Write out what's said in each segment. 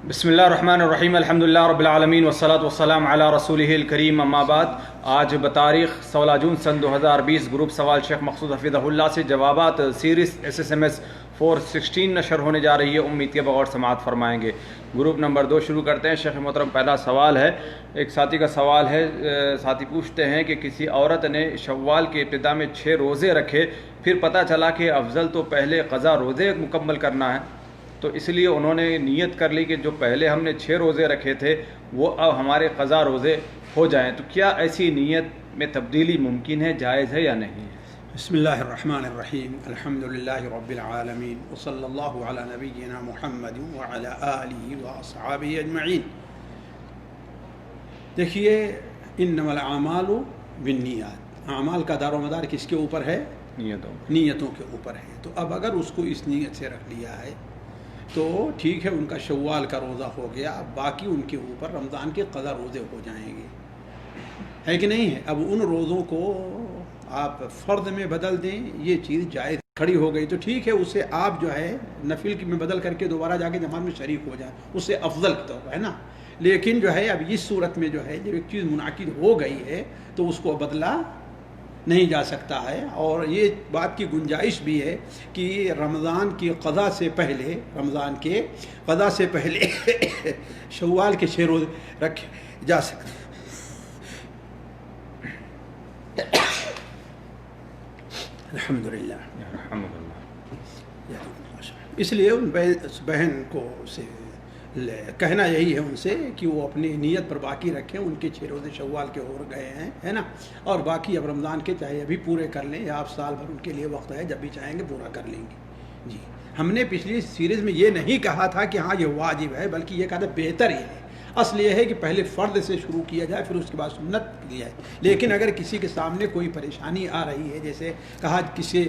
بسم اللہ الرحمن الرحیم الحمدللہ رب العالمین والصلاة والسلام علی رسولہ الکریم اما بعد۔ آج بتاریخ 16 جون سن 2020 گروپ سوال شیخ مقصود حفظہ اللہ سے جوابات سیریز SSMS 416 نشر ہونے جا رہی ہے، امید کے بغور سماعت فرمائیں گے۔ گروپ نمبر 2 شروع کرتے ہیں۔ شیخ محترم، پہلا سوال ہے، ایک ساتھی کا سوال ہے۔ ساتھی پوچھتے ہیں کہ کسی عورت نے شوال کے ابتدا میں 6 روزے رکھے، پھر پتہ چلا کہ افضل تو پہلے قضا روزے مکمل کرنا ہے، تو اس لیے انہوں نے نیت کر لی کہ جو پہلے ہم نے 6 روزے رکھے تھے وہ اب ہمارے قضا روزے ہو جائیں، تو کیا ایسی نیت میں تبدیلی ممکن ہے، جائز ہے یا نہیں؟ بسم اللہ الرحمن الرحیم، الحمدللہ رب العالمین، وصلی اللہ علی نبینا محمد وعلی آلہ واصحابہ اجمعین۔ دیکھیے، انما الاعمال بالنیات، اعمال کا دار و مدار کس کے اوپر ہے؟ نیتوں کے اوپر ہے۔ تو اب اگر اس کو اس نیت سے رکھ لیا ہے تو ٹھیک ہے، ان کا شوال کا روزہ ہو گیا، اب باقی ان کے اوپر رمضان کے قضا روزے ہو جائیں گے، ہے کہ نہیں ہے؟ اب ان روزوں کو آپ فرض میں بدل دیں، یہ چیز جائز کھڑی ہو گئی تو ٹھیک ہے، اسے آپ جو ہے نفل میں بدل کر کے دوبارہ جا کے جماعت میں شریک ہو جائیں، اس سے افضل طور پر ہے نا۔ لیکن جو ہے اب اس صورت میں جو ہے جب ایک چیز منعقد ہو گئی ہے تو اس کو بدلا نہیں جا سکتا ہے، اور یہ بات کی گنجائش بھی ہے کہ رمضان کی قضا سے پہلے شوال کے 6 روز رکھے جا سکتے ہیں۔ الحمدللہ۔ اس لیے ان بہن کو سے کہنا یہی ہے ان سے کہ وہ اپنی نیت پر باقی رکھیں، ان کے 6 روزے شوال کے ہو گئے ہیں، ہے نا، اور باقی اب رمضان کے چاہے ابھی پورے کر لیں یا آپ سال بھر ان کے لیے وقت ہے، جب بھی چاہیں گے پورا کر لیں گے۔ جی، ہم نے پچھلی سیریز میں یہ نہیں کہا تھا کہ ہاں یہ واجب ہے، بلکہ یہ کہا تھا بہتر یہ ہے۔ اصل یہ ہے کہ پہلے فرض سے شروع کیا جائے، پھر اس کے بعد سنت کی جائے۔ لیکن اگر کسی کے سامنے کوئی پریشانی آ رہی ہے، جیسے کہا کسی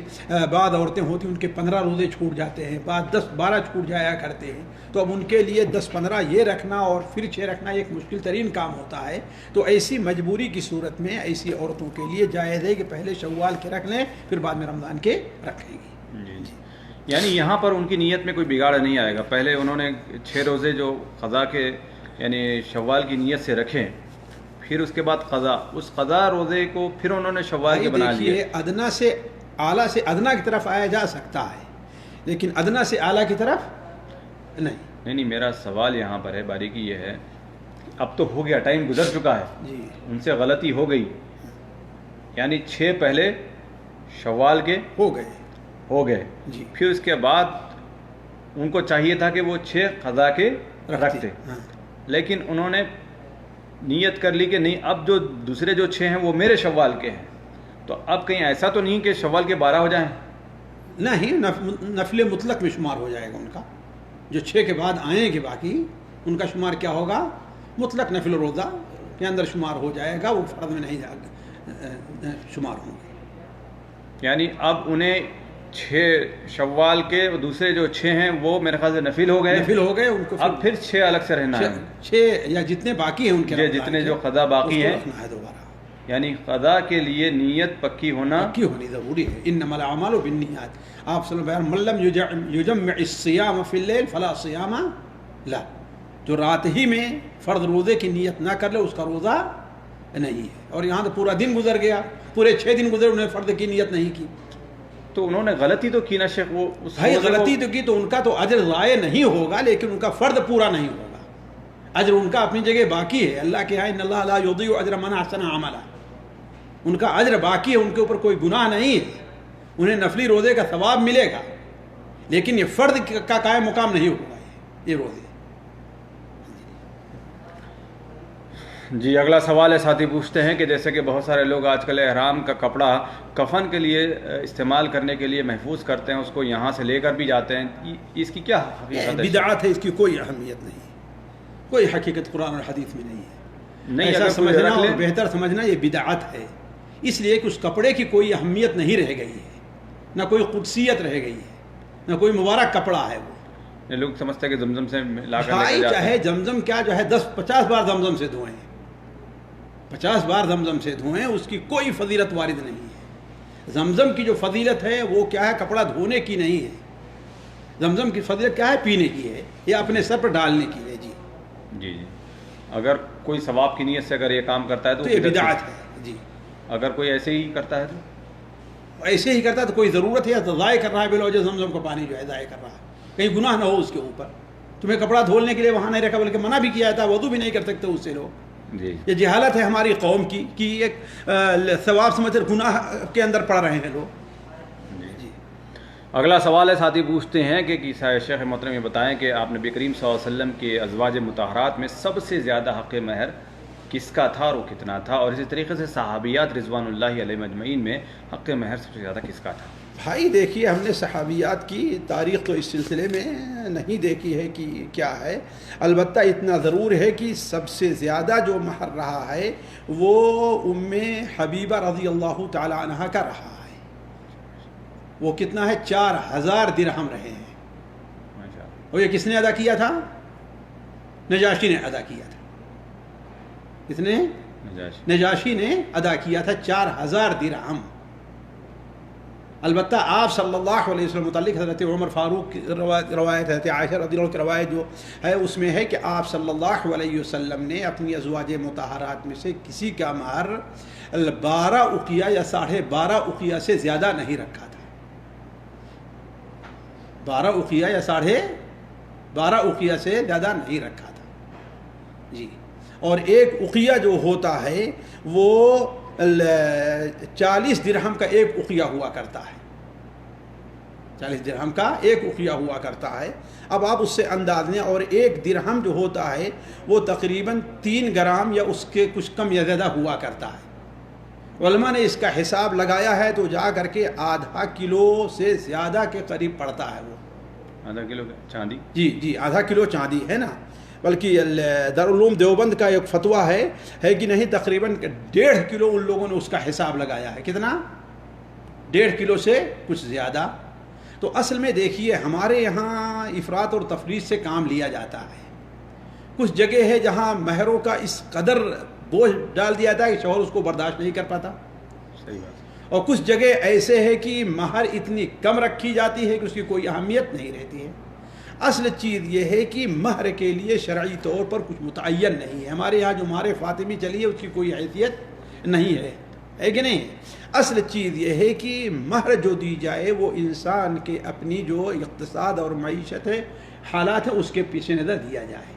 بعض عورتیں ہوتی ان کے 15 روزے چھوٹ جاتے ہیں، بعض 10-12 چھوٹ جایا کرتے ہیں، تو اب ان کے لیے 10-15 یہ رکھنا اور پھر 6 رکھنا ایک مشکل ترین کام ہوتا ہے۔ تو ایسی مجبوری کی صورت میں ایسی عورتوں کے لیے جائز ہے کہ پہلے شوال کے رکھ لیں، پھر بعد میں رمضان کے رکھ لیں گے۔ جی، یعنی یہاں پر ان کی نیت میں کوئی بگاڑ نہیں آئے گا۔ پہلے انہوں نے 6 روزے جو قضا کے یعنی شوال کی نیت سے رکھیں، پھر اس کے بعد قضا، اس قضا روزے کو پھر انہوں نے شوال کے بنا لیے۔ ادنا سے اعلیٰ سے ادنا کی طرف آیا جا سکتا ہے، لیکن ادنا سے اعلیٰ کی طرف نہیں۔ میرا سوال یہاں پر ہے، باریکی یہ ہے، اب تو ہو گیا، ٹائم گزر چکا ہے، جی، ان سے غلطی ہو گئی، یعنی 6 پہلے شوال کے ہو گئے جی، پھر اس کے بعد ان کو چاہیے تھا کہ وہ 6 قضا کے رکھتے، لیکن انہوں نے نیت کر لی کہ نہیں، اب جو دوسرے جو 6 ہیں وہ میرے شوال کے ہیں، تو اب کہیں ایسا تو نہیں کہ شوال کے 12 ہو جائیں؟ نہیں، نفل مطلق میں شمار ہو جائے گا ان کا، جو 6 کے بعد آئیں گے باقی ان کا شمار کیا ہوگا؟ مطلق نفل روزہ کے اندر شمار ہو جائے گا، وہ فرض میں نہیں شمار ہوں گے۔ یعنی اب انہیں 6 شوال کے دوسرے جو 6 ہیں وہ میرے خیال سے نفل ہو گئے، ان کو اب پھر 6 الگ سے رہنا ہے، 6 یا جتنے باقی ہیں ان کے جتنے جو قضا باقی ہیں، دوبارہ یعنی قضا کے لیے نیت پکی ہونی ضروری ہے۔ انما الاعمال بالنیات، آپ صلی اللہ علیہ وسلم، من لم یجمع الصیام فی اللیل فلا صیام لا، جو رات ہی میں فرض روزے کی نیت نہ کر لے اس کا روزہ نہیں ہے۔ اور یہاں تو پورا دن گزر گیا، پورے 6 دن گزرے، انہوں نے فرض کی نیت نہیں کی، تو انہوں نے غلطی تو کی نا شیخ، وہ بھائی غلطی تو کی، تو ان کا تو اجر ضائع نہیں ہوگا، لیکن ان کا فرض پورا نہیں ہوگا، اجر ان کا اپنی جگہ باقی ہے۔ اللہ کے ہاں ان اللہ لا یضیع اجر من احسن عملا، ان کا اجر باقی ہے، ان کے اوپر کوئی گناہ نہیں ہے، انہیں نفلی روزے کا ثواب ملے گا، لیکن یہ فرض کا قائم مقام نہیں ہوگا یہ روزے۔ جی، اگلا سوال ہے، ساتھی پوچھتے ہیں کہ جیسے کہ بہت سارے لوگ آج کل احرام کا کپڑا کفن کے لیے استعمال کرنے کے لیے محفوظ کرتے ہیں، اس کو یہاں سے لے کر بھی جاتے ہیں، اس کی کیا حقیقت ہے؟ بدعت ہے، اس کی کوئی اہمیت نہیں، کوئی حقیقت قرآن اور حدیث میں نہیں ہے۔ نہیں، ایسا سمجھنا اور بہتر سمجھنا یہ بدعت ہے، اس لیے کہ اس کپڑے کی کوئی اہمیت نہیں رہ گئی ہے، نہ کوئی قدسیت رہ گئی ہے، نہ کوئی مبارک کپڑا ہے۔ وہ لوگ سمجھتے ہیں کہ زمزم سے لا کر لے جاتے ہیں، چاہے زمزم کیا جو ہے 10-50 بار زمزم سے دھوئیں، 50 بار زمزم سے دھوئیں، اس کی کوئی فضیلت وارد نہیں ہے۔ زمزم کی جو فضیلت ہے وہ کیا ہے؟ کپڑا دھونے کی نہیں ہے، زمزم کی فضیلت کیا ہے؟ پینے کی ہے یا اپنے سر پر ڈالنے کی ہے. جی جی جی. اگر کوئی ثواب کی نیت سے اگر یہ کام کرتا ہے تو یہ بدعت ہے. جی اگر کوئی ایسے ہی کرتا ہے تو ایسے ہی کرتا ہے تو کوئی ضرورت ہے یا تو ضائع کر رہا ہے بلا وجہ زمزم کا پانی جو ہے ضائع کر رہا ہے. کہیں گناہ نہ ہو اس کے اوپر. تمہیں کپڑا دھولنے کے لیے وہاں نہیں رکھا بلکہ منع بھی کیا جاتا ہے, وضو بھی نہیں کر سکتے اس سے لوگ. جی یہ جہالت ہے ہماری قوم کی کہ ایک ثواب سمجھ کر گناہ کے اندر پڑ رہے ہیں لوگ. جی. اگلا سوال ہے, ساتھی پوچھتے ہیں کہ شیخ محترم یہ بتائیں کہ آپ نبی کریم صلی اللہ علیہ وسلم کے ازواج مطہرات میں سب سے زیادہ حق مہر کس کا تھا اور وہ کتنا تھا, اور اسی طریقے سے صحابیات رضوان اللہ علیہ مجمعین میں حق مہر سب سے زیادہ کس کا تھا؟ بھائی دیکھیے, ہم نے صحابیات کی تاریخ تو اس سلسلے میں نہیں دیکھی ہے کہ کیا ہے. البتہ اتنا ضرور ہے کہ سب سے زیادہ جو مہر رہا ہے وہ ام حبیبہ رضی اللہ تعالی عنہ کا رہا ہے. وہ کتنا ہے؟ 4000 درہم رہے ہیں. اور یہ کس نے ادا کیا تھا؟ نجاشی نے ادا کیا تھا. کس نے؟ نجاشی نے ادا کیا تھا 4000 درہم. البتہ آپ صلی اللہ علیہ وسلم متعلق حضرت عمر فاروق کی روایت, حضرت عائشہ رضی اللہ عنہ کی روایت جو ہے اس میں ہے کہ آپ صلی اللہ علیہ وسلم نے اپنی ازواج مطہرات میں سے کسی کا مہر 12 اقیہ یا 12.5 اقیہ سے زیادہ نہیں رکھا تھا. 12 اقیہ یا 12.5 اقیہ سے زیادہ نہیں رکھا تھا. جی. اور ایک اقیہ جو ہوتا ہے وہ 40 درہم کا ایک اقیہ ہوا کرتا ہے. 40 درہم کا ایک اقیہ ہوا کرتا ہے. اب آپ اس سے انداز لیں, اور ایک درہم جو ہوتا ہے وہ تقریباً 3 گرام یا اس کے کچھ کم یا زیادہ ہوا کرتا ہے. علماء نے اس کا حساب لگایا ہے تو جا کر کے ½ کلو سے زیادہ کے قریب پڑتا ہے. وہ ½ کلو چاندی. جی ½ کلو چاندی ہے نا. بلکہ دارالعلوم دیوبند کا ایک فتویٰ ہے کہ نہیں, تقریباً 1.5 کلو ان لوگوں نے اس کا حساب لگایا ہے. کتنا؟ 1.5 کلو سے کچھ زیادہ. تو اصل میں دیکھیے ہمارے یہاں افراط اور تفریط سے کام لیا جاتا ہے. کچھ جگہ ہے جہاں مہروں کا اس قدر بوجھ ڈال دیا جاتا ہے کہ شوہر اس کو برداشت نہیں کر پاتا. صحیح بات. اور کچھ جگہ ایسے ہے کہ مہر اتنی کم رکھی جاتی ہے کہ اس کی کوئی اہمیت نہیں رہتی ہے. اصل چیز یہ ہے کہ مہر کے لیے شرعی طور پر کچھ متعین نہیں ہے. ہمارے یہاں جو مہر فاطمی چلی ہے اس کی کوئی حیثیت نہیں ہے کہ نہیں. اصل چیز یہ ہے کہ مہر جو دی جائے وہ انسان کے اپنی جو اقتصاد اور معیشت ہے, حالات ہیں, اس کے پیش نظر دیا جائے.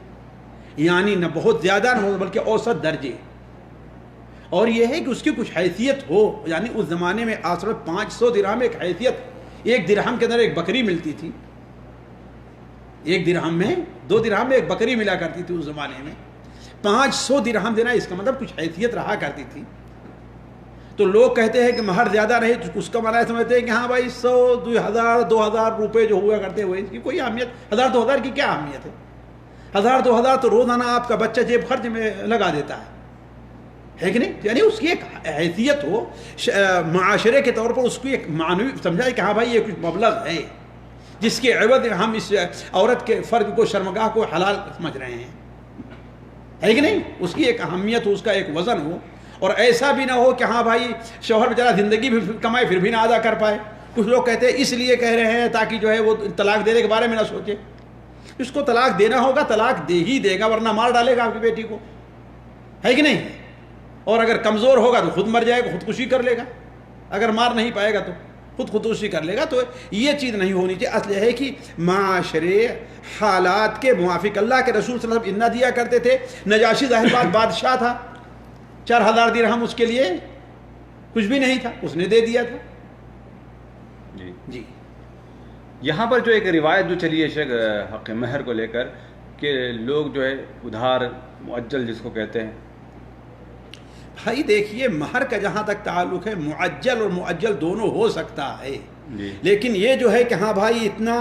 یعنی نہ بہت زیادہ نہ ہو بلکہ اوسط درجے. اور یہ ہے کہ اس کی کچھ حیثیت ہو. یعنی اس زمانے میں آسر 500 درہم ایک حیثیت, 1 درہم کے اندر ایک بکری ملتی تھی. 1 درہم میں 2 درہم میں ایک بکری ملا کرتی تھی اس زمانے میں. 500 درہم دینا اس کا مطلب کچھ حیثیت رہا کرتی تھی. تو لوگ کہتے ہیں کہ مہر زیادہ رہے تو اس کا معنی سمجھتے ہیں کہ ہاں بھائی 100 2000 روپے جو ہوا کرتے ہوئے اس کی کوئی اہمیت, 1000 2000 کی کیا اہمیت ہے. 1000 2000 تو روزانہ آپ کا بچہ جیب خرچ میں لگا دیتا ہے کہ نہیں. یعنی اس کی ایک حیثیت ہو معاشرے کے طور پر, اس کی ایک معنوی سمجھائے کہ ہاں بھائی یہ کچھ مبلغ ہے جس کے عوض ہم اس عورت کے فرد کو, شرمگاہ کو حلال سمجھ رہے ہیں, ہے کہ نہیں. اس کی ایک اہمیت ہو, اس کا ایک وزن ہو. اور ایسا بھی نہ ہو کہ ہاں بھائی شوہر بیچارہ زندگی بھی کمائے پھر بھی نہ ادا کر پائے. کچھ لوگ کہتے ہیں اس لیے کہہ رہے ہیں تاکہ جو ہے وہ طلاق دینے کے بارے میں نہ سوچے. اس کو طلاق دینا ہوگا, طلاق دے ہی دے گا, ورنہ مار ڈالے گا آپ کی بیٹی کو, ہے کہ نہیں. اور اگر کمزور ہوگا تو خود مر جائے گا, خودکشی کر لے گا. اگر مار نہیں پائے گا تو خودکشی کر لے گا. تو یہ چیز نہیں ہونی چاہیے. اصل ہے کہ معاشرے حالات کے موافق اللہ کے رسول صلی اللہ علیہ وسلم اتنا دیا کرتے تھے. نجاشی ظاہر بات بادشاہ تھا, 4000 درہم اس کے لیے کچھ بھی نہیں تھا, اس نے دے دیا تھا. جی یہاں پر جو ایک روایت جو چلی ہے شیخ حق مہر کو لے کر کہ لوگ جو ہے ادھار معجل جس کو کہتے ہیں. بھائی دیکھیے مہر کا جہاں تک تعلق ہے معجل اور مؤجل دونوں ہو سکتا ہے. لیکن یہ جو ہے کہ ہاں بھائی اتنا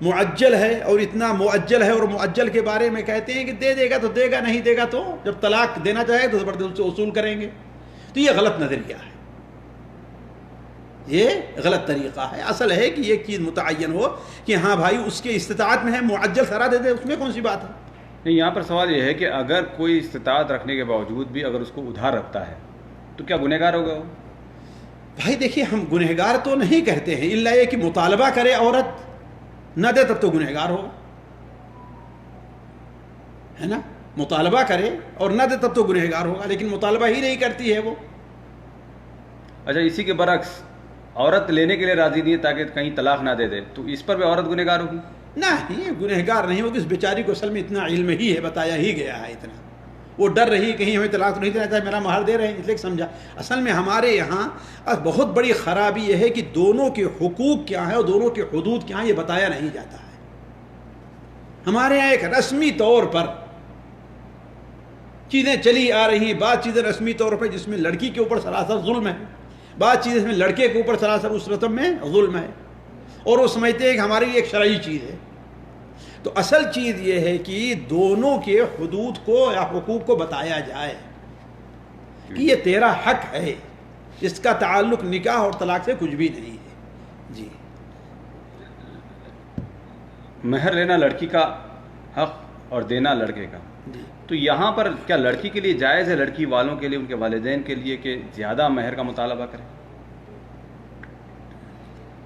معجل ہے اور اتنا مؤجل ہے, اور مؤجل کے بارے میں کہتے ہیں کہ دے دے گا تو دے گا, نہیں دے گا تو جب طلاق دینا چاہے تو زبردستی وصول کریں گے. تو یہ غلط نظریہ ہے, یہ غلط طریقہ ہے. اصل ہے کہ یہ چیز متعین ہو کہ ہاں بھائی اس کے استطاعت میں ہے, معجل سرا دے دے, اس میں کون سی بات ہے. نہیں, یہاں پر سوال یہ ہے کہ اگر کوئی استطاعت رکھنے کے باوجود بھی اگر اس کو ادھار رکھتا ہے تو کیا گنہگار ہوگا وہ؟ بھائی دیکھیے ہم گنہگار تو نہیں کہتے ہیں, الا یہ کہ مطالبہ کرے عورت نہ دے تب تو گنہگار ہوگا، ہے نا. مطالبہ کرے اور نہ دے تب تو گنہگار ہوگا، لیکن مطالبہ ہی نہیں کرتی ہے وہ. اچھا، اسی کے برعکس عورت لینے کے لیے راضی نہیں ہے تاکہ کہیں طلاق نہ دے دے، تو اس پر بھی عورت گنہگار ہوگی؟ نہیں، گنہگار نہیں ہوگی. اس بیچاری کو اصل میں اتنا علم ہی ہے، بتایا ہی گیا ہے اتنا. وہ ڈر رہی کہیں ہمیں طلاق تو نہیں دینا چاہے، میرا مہر دے رہے ہیں اس لیے سمجھا. اصل میں ہمارے یہاں بہت بڑی خرابی یہ ہے کہ دونوں کے حقوق کیا ہیں اور دونوں کے حدود کیا ہیں یہ بتایا نہیں جاتا ہے. ہمارے یہاں ایک رسمی طور پر چیزیں چلی آ رہی ہیں، بعض چیزیں رسمی طور پر جس میں لڑکی کے اوپر سراسر ظلم ہے، بعض چیزیں اس میں لڑکے کے اوپر سراسر اس رسم میں ظلم ہے، اور وہ سمجھتے ہیں کہ ہماری ایک شرعی چیز ہے. تو اصل چیز یہ ہے کہ دونوں کے حدود کو یا حقوق کو بتایا جائے کہ یہ تیرا حق ہے، اس کا تعلق نکاح اور طلاق سے کچھ بھی نہیں ہے. جی، مہر لینا لڑکی کا حق اور دینا لڑکے کا. جی. تو یہاں پر کیا لڑکی کے لیے جائز ہے، لڑکی والوں کے لیے، ان کے والدین کے لیے، کہ زیادہ مہر کا مطالبہ کریں؟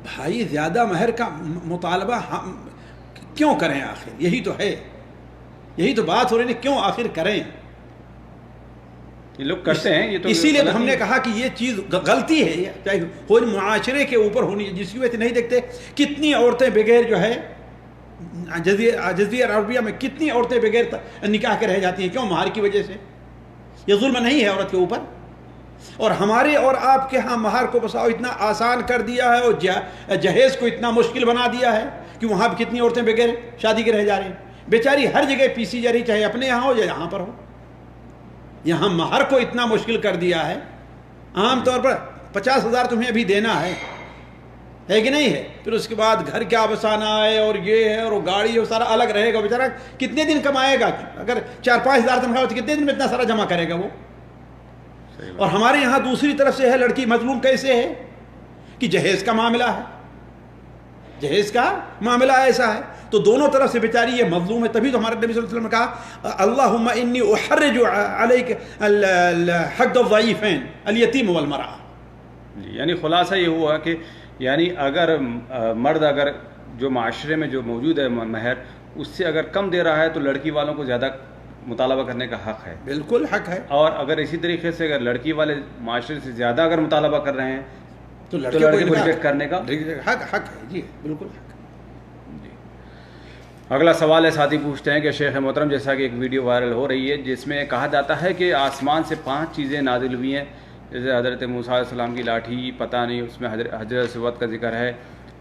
بھائی زیادہ مہر کا مطالبہ ہم کیوں کریں؟ آخر یہی تو ہے، یہی تو بات ہو رہی ہے، کیوں آخر کریں؟ یہ لوگ کرتے ہیں، یہ تو اسی لیے تو ہم نے کہا کہ یہ چیز غلطی ہے، چاہے وہ معاشرے کے اوپر ہونی ہے. جس کی وجہ سے نہیں دیکھتے کتنی عورتیں بغیر جو ہے جزیرہ عربیہ میں کتنی عورتیں بغیر نکاح کے رہ جاتی ہیں، کیوں؟ مہر کی وجہ سے. یہ ظلم نہیں ہے عورت کے اوپر؟ اور ہمارے اور آپ کے ہاں مہر کو بساؤ اتنا آسان کر دیا ہے اور جہیز کو اتنا مشکل بنا دیا ہے کہ وہاں بھی کتنی عورتیں بغیر شادی کے رہ جا رہی ہیں. بیچاری ہر جگہ پیسی جا رہی، چاہے اپنے یہاں ہو یا یہاں پر ہو. یہاں مہر کو اتنا مشکل کر دیا ہے، عام طور پر 50,000 تمہیں ابھی دینا ہے کہ نہیں ہے، پھر اس کے بعد گھر کیا بسانا ہے اور یہ ہے اور وہ گاڑی ہے، وہ سارا الگ رہے گا. بیچارہ کتنے دن کمائے گا؟ اگر 4-5 ہزار تنخواہ ہو تو کتنے دن میں اتنا سارا جمع کرے گا وہ؟ اور ہمارے یہاں دوسری طرف سے ہے لڑکی مظلوم کیسے ہے کہ جہیز کا معاملہ ہے، جہیز کا معاملہ ایسا ہے، تو دونوں طرف سے بیچاری یہ مظلوم ہے. تبھی تو ہمارے نبی صلی اللہ علیہ وسلم نے کہا اللہم انی احرج علیک حق الضعیفین الیتیم والمرأة. یعنی خلاصہ یہ ہوا کہ یعنی اگر مرد اگر جو معاشرے میں جو موجود ہے مہر اس سے اگر کم دے رہا ہے تو لڑکی والوں کو زیادہ مطالبہ کرنے کا حق ہے. بالکل حق ہے. اور اگر اسی طریقے سے اگر لڑکی والے معاشرے سے زیادہ اگر مطالبہ کر رہے ہیں تو لڑکے کو ریجیکٹ کرنے کا حق ہے. جی بالکل حق. جی. اگلا سوال ہے، ساتھی پوچھتے ہیں کہ شیخ محترم جیسا کہ ایک ویڈیو وائرل ہو رہی ہے جس میں کہا جاتا ہے کہ آسمان سے 5 چیزیں نازل ہوئی ہیں، جیسے حضرت موسیٰ علیہ السلام کی لاٹھی، پتہ نہیں اس میں حضرت سوت کا ذکر ہے،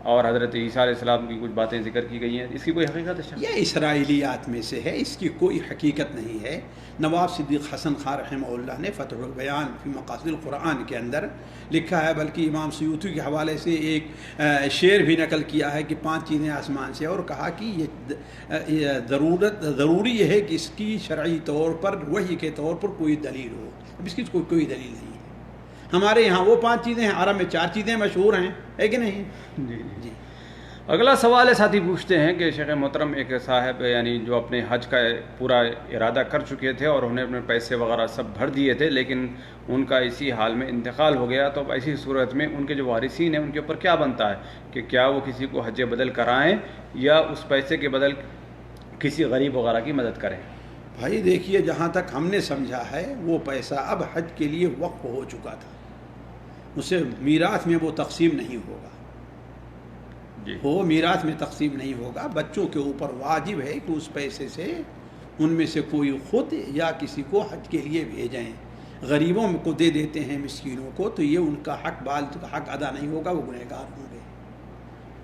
اور حضرت عیسیٰ علیہ السلام کی کچھ باتیں ذکر کی گئی ہیں. اس کی کوئی حقیقت ہے؟ یہ اسرائیلیات میں سے ہے، اس کی کوئی حقیقت نہیں ہے. نواب صدیق حسن خان رحمہ اللہ نے فتح البیان فی مقاصد القرآن کے اندر لکھا ہے، بلکہ امام سیوطی کے حوالے سے ایک شعر بھی نقل کیا ہے کہ 5 چیزیں آسمان سے، اور کہا کہ یہ ضروری ہے کہ اس کی شرعی طور پر وحی کے طور پر کوئی دلیل ہو. اب اس کی کوئی دلیل نہیں ہے. ہمارے یہاں وہ 5 چیزیں ہیں، عرب میں 4 چیزیں مشہور ہیں، ہے کہ نہیں؟ جی جی. اگلا سوال ہے، ساتھی پوچھتے ہیں کہ شیخ محترم ایک صاحب یعنی جو اپنے حج کا پورا ارادہ کر چکے تھے اور انہیں اپنے پیسے وغیرہ سب بھر دیے تھے، لیکن ان کا اسی حال میں انتقال ہو گیا، تو اب ایسی صورت میں ان کے جو وارثین ہیں ان کے اوپر کیا بنتا ہے کہ کیا وہ کسی کو حج بدل کرائیں یا اس پیسے کے بدل کسی غریب وغیرہ کی مدد کریں؟ بھائی دیکھیے، جہاں تک ہم نے سمجھا ہے وہ پیسہ اب حج کے لیے وقف ہو چکا تھا، اسے میراث میں وہ تقسیم نہیں ہوگا. وہ میراث میں تقسیم نہیں ہوگا. بچوں کے اوپر واجب ہے کہ اس پیسے سے ان میں سے کوئی خود یا کسی کو حج کے لیے بھیجیں. غریبوں کو دے دیتے ہیں، مسکینوں کو، تو یہ ان کا حق ادا نہیں ہوگا، وہ گنہگار ہوں گے.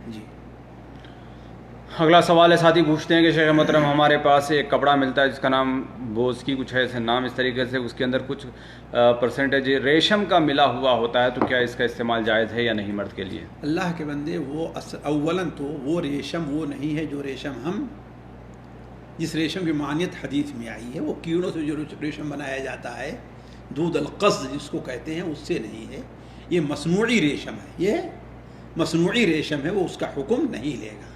جی. اگلا سوال ہے، ساتھی پوچھتے ہیں کہ شیخ محترم ہمارے پاس ایک کپڑا ملتا ہے جس کا نام بوز کی کچھ ہے نام اس طریقے سے، اس کے اندر کچھ پرسنٹیج ریشم کا ملا ہوا ہوتا ہے، تو کیا اس کا استعمال جائز ہے یا نہیں مرد کے لیے؟ اللہ کے بندے، وہ اولاً تو وہ ریشم وہ نہیں ہے جو ریشم جس ریشم کی معنیت حدیث میں آئی ہے. وہ کیڑوں سے جو ریشم بنایا جاتا ہے، دودھ القز جس کو کہتے ہیں، اس سے نہیں ہے. یہ مصنوعی ریشم ہے، یہ مصنوعی ریشم ہے، وہ اس کا حکم نہیں لے گا،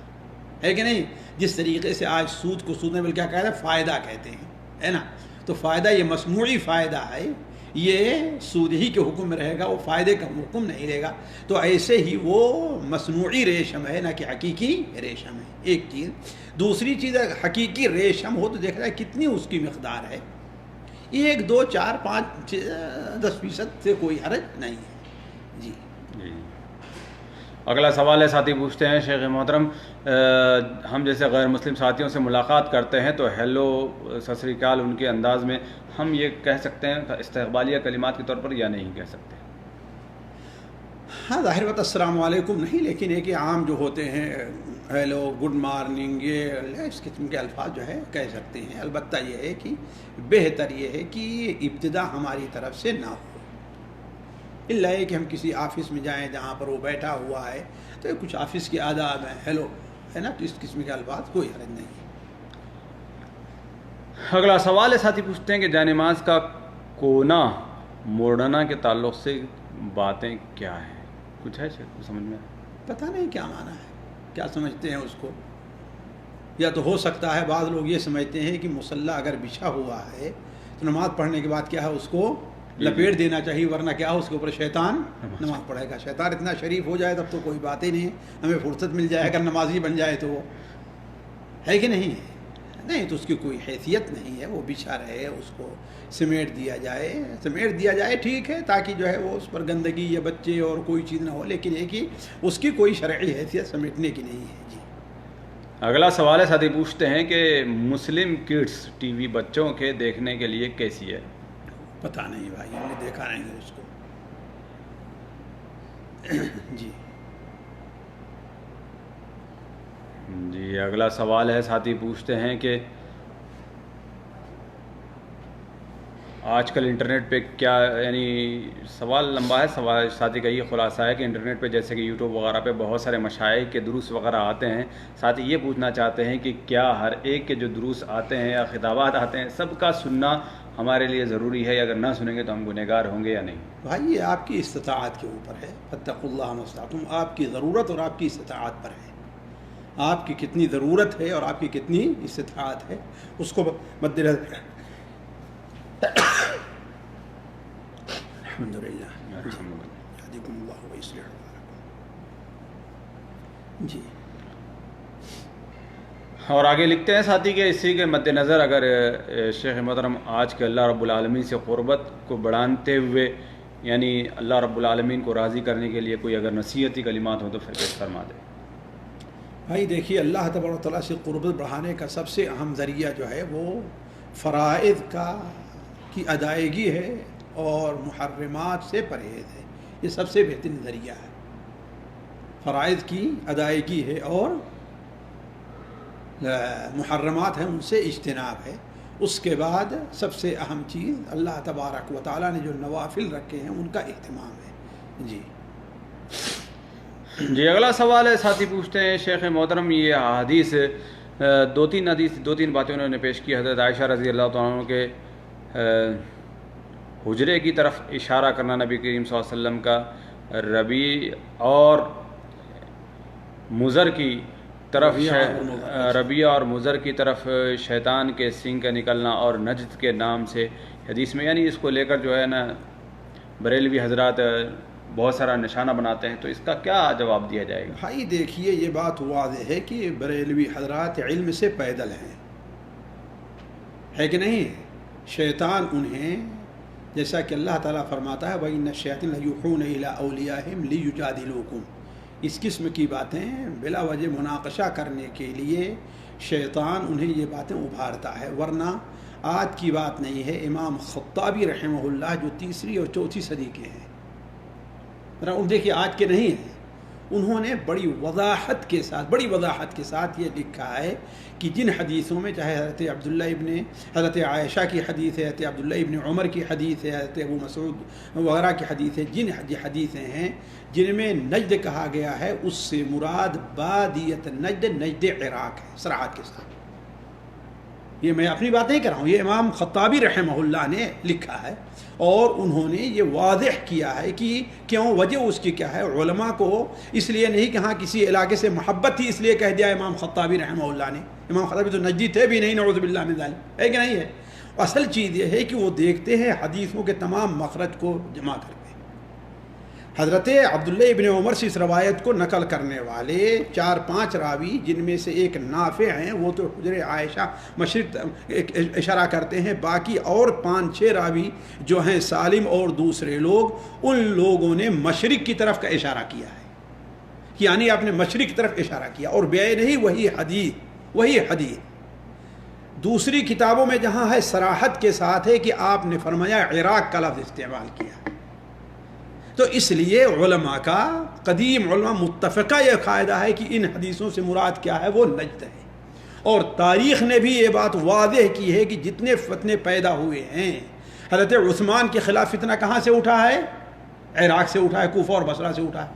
ہے کہ نہیں؟ جس طریقے سے آج سود کو سود میں کیا کہتے ہیں، فائدہ کہتے ہیں، ہے نا؟ تو فائدہ یہ مصنوعی فائدہ ہے، یہ سود ہی کے حکم میں رہے گا، وہ فائدے کا حکم نہیں لے گا. تو ایسے ہی وہ مصنوعی ریشم ہے، نہ کہ حقیقی ریشم ہے. ایک چیز. دوسری چیز، حقیقی ریشم ہو تو دیکھ رہا ہے کتنی اس کی مقدار ہے. 1 2 4 5 10% سے کوئی حرج نہیں ہے. جی. اگلا سوال ہے، ساتھی پوچھتے ہیں شیخ محترم، ہم جیسے غیر مسلم ساتھیوں سے ملاقات کرتے ہیں تو ہیلو ست سری اکال ان کے انداز میں ہم یہ کہہ سکتے ہیں استقبالیہ کلمات کے طور پر یا نہیں کہہ سکتے؟ ہاں، ظاہر بات السلام علیکم نہیں، لیکن ایک عام جو ہوتے ہیں ہیلو، گڈ مارننگ، یہ اس قسم کے الفاظ جو ہے کہہ سکتے ہیں. البتہ یہ ہے کہ بہتر یہ ہے کہ ابتدا ہماری طرف سے نہ ہو، الا ہے کہ ہم کسی آفس میں جائیں جہاں پر وہ بیٹھا ہوا ہے تو کچھ آفس کے آداب ہیں، ہیلو ہے نا، تو اس قسم کے الفاظ کوئی حرج نہیں ہے. اگلا سوال ہے، ساتھی پوچھتے ہیں کہ جانماز کا کونا موڑنا کے تعلق سے باتیں کیا ہیں؟ کچھ ہے شیخ سمجھ میں؟ پتہ نہیں کیا معنی ہے، کیا سمجھتے ہیں اس کو. یا تو ہو سکتا ہے بعض لوگ یہ سمجھتے ہیں کہ مصلی اگر بچھا ہوا ہے تو نماز پڑھنے کے بعد کیا ہے اس کو لپیٹ دینا چاہیے، ورنہ کیا ہو اس کے اوپر شیطان نماز پڑھے گا. شیطان اتنا شریف ہو جائے تب تو کوئی بات ہی نہیں ہے، ہمیں فرصت مل جائے اگر نمازی بن جائے تو وہ ہے کہ نہیں. نہیں تو اس کی کوئی حیثیت نہیں ہے، وہ بچھا رہے، اس کو سمیٹ دیا جائے ٹھیک ہے، تاکہ جو ہے وہ اس پر گندگی یا بچے اور کوئی چیز نہ ہو، لیکن یہ کہ اس کی کوئی شرعی حیثیت سمیٹنے کی نہیں ہے. جی. اگلا سوال ہے، ساتھی پوچھتے ہیں کہ مسلم کڈس ٹی وی بچوں کے دیکھنے کے لیے کیسی ہے؟ پتہ نہیں بھائی، ہم نے دیکھا نہیں ہے اس کو. جی. جی. اگلا سوال ہے، ساتھی پوچھتے ہیں کہ آج کل انٹرنیٹ پہ کیا، یعنی سوال لمبا ہے، سوال ساتھی کا یہ خلاصہ ہے کہ انٹرنیٹ پہ جیسے کہ یوٹیوب وغیرہ پہ بہت سارے مشائخ کے دروس وغیرہ آتے ہیں. ساتھی یہ پوچھنا چاہتے ہیں کہ کیا ہر ایک کے جو دروس آتے ہیں یا خطابات آتے ہیں سب کا سننا ہمارے لیے ضروری ہے، اگر نہ سنیں گے تو ہم گنہگار ہوں گے یا نہیں؟ بھائی یہ آپ کی استطاعت کے اوپر ہے. فاتقوا اللہ ما استطعتم، آپ کی ضرورت اور آپ کی استطاعت پر ہے. آپ کی کتنی ضرورت ہے اور آپ کی کتنی استطاعت ہے اس کو مد نظر. الحمدللہ. یہدیکم اللہ ویصلح بالکم. جی. اور آگے لکھتے ہیں ساتھی کہ اسی کے مد نظر اگر شیخ محترم آج کے اللہ رب العالمین سے قربت کو بڑھاتے ہوئے، یعنی اللہ رب العالمین کو راضی کرنے کے لیے کوئی اگر نصیحتی کلمات ہوں تو پھر پیش فرما دیں. بھائی دیکھیے، اللہ تبارک و تعالیٰ سے قربت بڑھانے کا سب سے اہم ذریعہ جو ہے وہ فرائض کی ادائیگی ہے اور محرمات سے پرہیز ہے. یہ سب سے بہترین ذریعہ ہے. فرائض کی ادائیگی ہے اور محرمات ہیں ان سے اجتناب ہے. اس کے بعد سب سے اہم چیز اللہ تبارک و تعالیٰ نے جو نوافل رکھے ہیں ان کا اہتمام ہے. جی. جی. اگلا سوال ہے، ساتھی پوچھتے ہیں شیخ محترم یہ حدیث دو تین باتیں انہوں نے پیش کی. حضرت عائشہ رضی اللہ تعالیٰ عنہ کے حجرے کی طرف اشارہ کرنا نبی کریم صلی اللہ علیہ وسلم کا، ربیع اور مضر کی طرف ربیع اور مضر کی طرف شیطان کے سینگ کا نکلنا اور نجد کے نام سے حدیث میں، یعنی اس کو لے کر جو ہے نا بریلوی حضرات بہت سارا نشانہ بناتے ہیں، تو اس کا کیا جواب دیا جائے گا؟ بھائی دیکھیے، یہ بات واضح ہے کہ بریلوی حضرات علم سے پیدل ہیں، ہے کہ نہیں؟ شیطان انہیں، جیسا کہ اللہ تعالیٰ فرماتا ہے وَإِنَّ الشَّيَاطِينَ لَيُوحُونَ إِلَىٰ أَوْلِيَائِهِمْ لِيُجَادِلُوكُمْ، اس قسم کی باتیں بلا وجہ مناقشہ کرنے کے لیے شیطان انہیں یہ باتیں ابھارتا ہے. ورنہ آج کی بات نہیں ہے. امام خطابی رحمہ اللہ جو 3 اور 4 صدی کے ہیں، دیکھیے آج کے نہیں ہیں، انہوں نے بڑی وضاحت کے ساتھ یہ لکھا ہے کہ جن حدیثوں میں، چاہے حضرت عائشہ کی حدیث ہے، حضرت عبداللہ ابن عمر کی حدیث ہے، حضرت ابو مسعود وغیرہ کی حدیث ہے، جن حدیثیں ہیں جن میں نجد کہا گیا ہے اس سے مراد بادیت نجد عراق ہے، صراحت کے ساتھ. یہ میں اپنی بات نہیں کر رہا ہوں، یہ امام خطابی رحمہ اللہ نے لکھا ہے اور انہوں نے یہ واضح کیا ہے کہ کیوں، وجہ اس کی کیا ہے. علماء کو اس لیے نہیں کہ ہاں کسی علاقے سے محبت تھی اس لیے کہہ دیا امام خطابی رحمہ اللہ نے. امام خطابی تو نجدی تھے بھی نہیں، نعوذ باللہ من ذلک، ہے کہ نہیں ہے. اصل چیز یہ ہے کہ وہ دیکھتے ہیں حدیثوں کے تمام مخرج کو جمع کر کے۔ حضرت عبداللہ ابن عمر سے اس روایت کو نقل کرنے والے 4-5 راوی، جن میں سے ایک نافع ہیں، وہ تو حجر عائشہ مشرق اشارہ کرتے ہیں، باقی اور 5-6 راوی جو ہیں سالم اور دوسرے لوگ، ان لوگوں نے مشرق کی طرف کا اشارہ کیا ہے، یعنی آپ نے مشرق کی طرف اشارہ کیا، اور بے نہیں وہی حدیث دوسری کتابوں میں جہاں ہے صراحت کے ساتھ ہے کہ آپ نے فرمایا عراق کا لفظ استعمال کیا۔ تو اس لیے علماء کا، قدیم علماء متفقہ یہ قاعدہ ہے کہ ان حدیثوں سے مراد کیا ہے، وہ نجد ہے، اور تاریخ نے بھی یہ بات واضح کی ہے کہ جتنے فتنے پیدا ہوئے ہیں، حضرت عثمان کے خلاف فتنہ کہاں سے اٹھا ہے؟ عراق سے اٹھا ہے، کوفہ اور بصرہ سے اٹھا ہے۔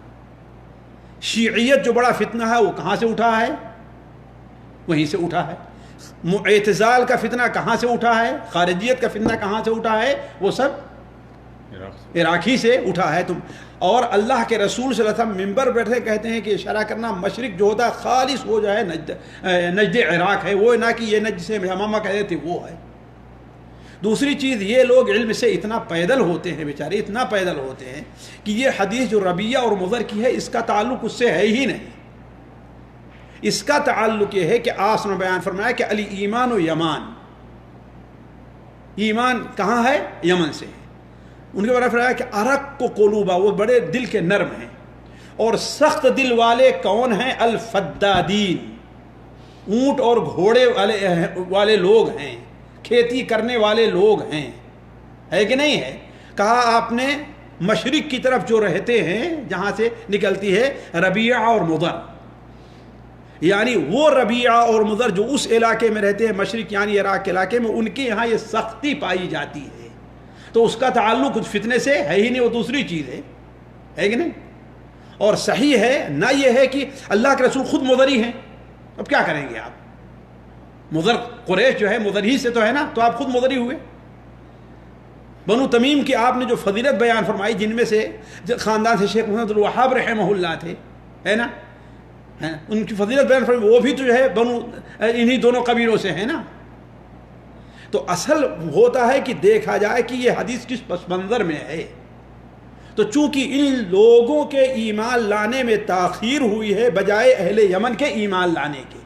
شیعیت جو بڑا فتنہ ہے وہ کہاں سے اٹھا ہے؟ وہیں سے اٹھا ہے۔ اعتزال کا فتنہ کہاں سے اٹھا ہے؟ خارجیت کا فتنہ کہاں سے اٹھا ہے؟ وہ سب عراقی سے اٹھا ہے۔ تم اور اللہ کے رسول صلی اللہ علیہ وسلم ممبر بیٹھے کہتے ہیں کہ اشارہ کرنا مشرق جو ہوتا ہے خالص ہو جائے نجد عراق ہے، وہ نہ کہ یہ نجد سے امامہ کہتے تھے وہ ہے۔ دوسری چیز، یہ لوگ علم سے اتنا پیدل ہوتے ہیں بیچارے، اتنا پیدل ہوتے ہیں کہ یہ حدیث جو ربیہ اور مضر کی ہے اس کا تعلق اس سے ہے ہی نہیں۔ اس کا تعلق یہ ہے کہ آپ نے بیان فرمایا کہ علی ایمان و یمان، ایمان کہاں ہے؟ یمن سے ہے۔ ان کے بارے میں فرمایا کہ ارق کو قلوبا، وہ بڑے دل کے نرم ہیں، اور سخت دل والے کون ہیں؟ الفدادین، اونٹ اور گھوڑے والے لوگ ہیں، کھیتی کرنے والے لوگ ہیں، ہے کہ نہیں ہے؟ کہا آپ نے مشرق کی طرف جو رہتے ہیں، جہاں سے نکلتی ہے ربیعہ اور مضر، یعنی وہ ربیعہ اور مضر جو اس علاقے میں رہتے ہیں، مشرق یعنی عراق کے علاقے میں، ان کے یہاں یہ سختی پائی جاتی ہے، تو اس کا تعلق اس فتنے سے ہے ہی نہیں، وہ دوسری چیز ہے کہ نہیں؟ اور صحیح ہے نہ یہ ہے کہ اللہ کے رسول خود مضری ہیں، اب کیا کریں گے آپ؟ مضر قریش جو ہے مضر ہی سے تو ہے نا، تو آپ خود مضری ہوئے۔ بنو تمیم کی آپ نے جو فضیلت بیان فرمائی، جن میں سے خاندان سے شیخ محمد الوہاب رحمہ اللہ تھے، ہے نا، ان کی فضیلت بیان فرمائی، وہ بھی تو جو ہے انہی دونوں قبیلوں سے ہیں نا۔ تو اصل ہوتا ہے کہ دیکھا جائے کہ یہ حدیث کس پس منظر میں ہے، تو چونکہ ان لوگوں کے ایمان لانے میں تاخیر ہوئی ہے بجائے اہل یمن کے ایمان لانے کے،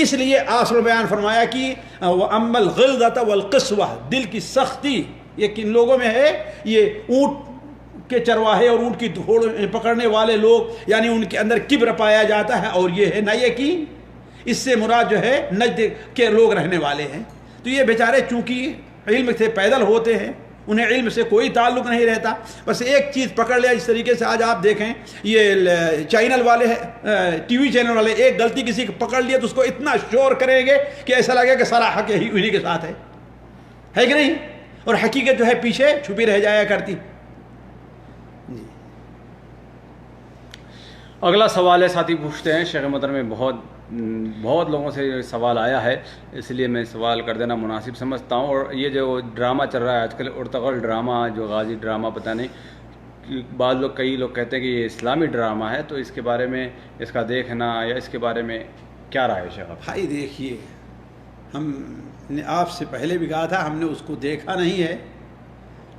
اس لیے آپ نے بیان فرمایا کہ وَأَمَّا الْغِلْظَةَ وَالْقِسْوَةَ، دل کی سختی یہ کن لوگوں میں ہے؟ یہ اونٹ کے چرواہے اور اونٹ کی دھوڑ پکڑنے والے لوگ، یعنی ان کے اندر کبر پایا جاتا ہے، اور یہ ہے نہ یقین، اس سے مراد جو ہے نجد کے لوگ رہنے والے ہیں۔ تو یہ بیچارے چونکہ علم سے پیدل ہوتے ہیں، انہیں علم سے کوئی تعلق نہیں رہتا، بس ایک چیز پکڑ لیا۔ اس طریقے سے آج آپ دیکھیں یہ چینل والے ٹی وی چینل والے، ایک غلطی کسی کو پکڑ لیا تو اس کو اتنا شور کریں گے کہ ایسا لگے کہ سارا حق انہی کے ساتھ ہے کہ نہیں، اور حقیقت جو ہے پیچھے چھپی رہ جایا کرتی۔ اگلا سوال ہے، ساتھی پوچھتے ہیں، شیخ محترم میں بہت لوگوں سے سوال آیا ہے، اس لیے میں سوال کر دینا مناسب سمجھتا ہوں۔ اور یہ جو ڈرامہ چل رہا ہے آج کل، ارطغرل ڈرامہ، جو غازی ڈرامہ، پتہ نہیں، کئی لوگ کہتے ہیں کہ یہ اسلامی ڈرامہ ہے، تو اس کے بارے میں، اس کا دیکھنا یا اس کے بارے میں کیا رائے ہے شیخ؟ بھائی دیکھیے، ہم نے آپ سے پہلے بھی کہا تھا، ہم نے اس کو دیکھا نہیں ہے،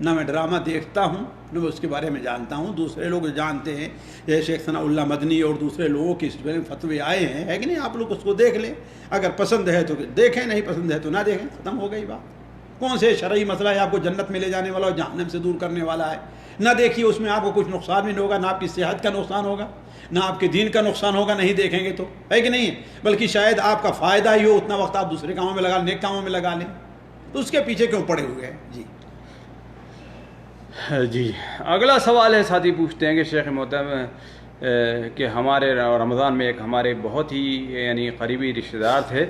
نہ میں ڈرامہ دیکھتا ہوں، نہ میں اس کے بارے میں جانتا ہوں۔ دوسرے لوگ جانتے ہیں، جیسے شیخ ثناء اللہ مدنی اور دوسرے لوگوں کی اس بارے میں فتوے آئے ہیں، ہے کہ نہیں؟ آپ لوگ اس کو دیکھ لیں، اگر پسند ہے تو دیکھیں، نہیں پسند ہے تو نہ دیکھیں، ختم ہو گئی بات۔ کون سے شرعی مسئلہ ہے آپ کو جنت میں لے جانے والا اور جہنم سے دور کرنے والا ہے؟ نہ دیکھیے، اس میں آپ کو کچھ نقصان بھی نہیں ہوگا، نہ آپ کی صحت کا نقصان ہوگا، نہ آپ کے دین کا نقصان ہوگا، نہیں دیکھیں گے تو، ہے کہ نہیں؟ بلکہ شاید آپ کا فائدہ ہی ہو، اتنا وقت آپ دوسرے کاموں میں لگا لیں، نیک کاموں میں لگا لیں، تو اس کے پیچھے کیوں پڑے ہوئے ہیں؟ جی اگلا سوال ہے، ساتھی پوچھتے ہیں کہ شیخ محترم کہ ہمارے رمضان میں ایک ہمارے بہت ہی یعنی قریبی رشتہ دار تھے